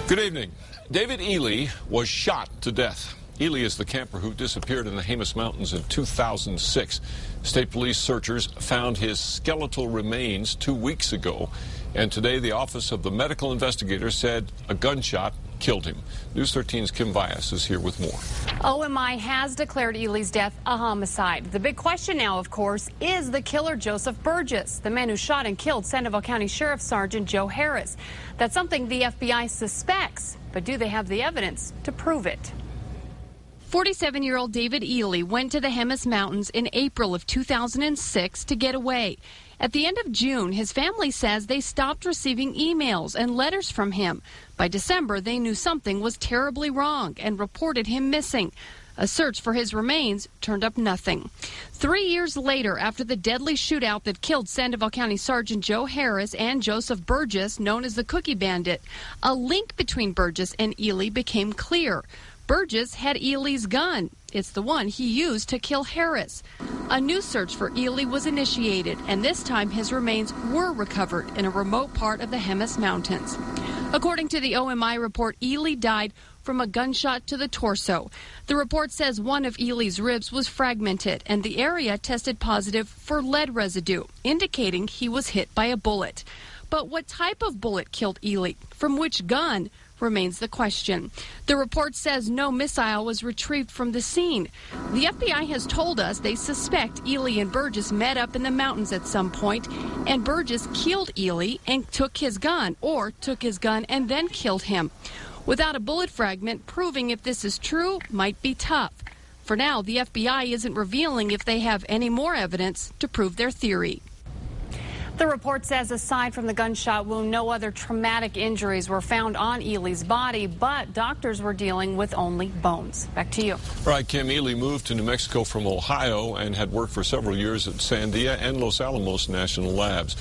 Good evening. David Ely was shot to death. Ely is the camper who disappeared in the Jemez Mountains in 2006. State police searchers found his skeletal remains 2 weeks ago, and today the Office of the Medical Investigator said a gunshot killed him. News 13's Kim Bias is here with more. OMI has declared Ely's death a homicide. The big question now, of course, is the killer Joseph Burgess, the man who shot and killed Sandoval County Sheriff Sergeant Joe Harris. That's something the FBI suspects, but do they have the evidence to prove it? 47-year-old David Ely went to the Jemez Mountains in April of 2006 to get away. At the end of June, his family says they stopped receiving emails and letters from him. By December, they knew something was terribly wrong and reported him missing. A search for his remains turned up nothing. 3 years later, after the deadly shootout that killed Sandoval County Sergeant Joe Harris and Joseph Burgess, known as the Cookie Bandit, a link between Burgess and Ely became clear. Burgess had Ely's gun. It's the one he used to kill Harris. A new search for Ely was initiated, and this time his remains were recovered in a remote part of the Jemez Mountains. According to the OMI report, Ely died from a gunshot to the torso. The report says one of Ely's ribs was fragmented, and the area tested positive for lead residue, indicating he was hit by a bullet. But what type of bullet killed Ely? From which gun? Remains the question. The report says no missile was retrieved from the scene. The FBI has told us they suspect Ely and Burgess met up in the mountains at some point, and Burgess killed Ely and took his gun, or took his gun and then killed him. Without a bullet fragment, proving if this is true might be tough. For now, the FBI isn't revealing if they have any more evidence to prove their theory. The report says aside from the gunshot wound, no other traumatic injuries were found on Ely's body, but doctors were dealing with only bones. Back to you. All right, Kim. Ely moved to New Mexico from Ohio and had worked for several years at Sandia and Los Alamos National Labs.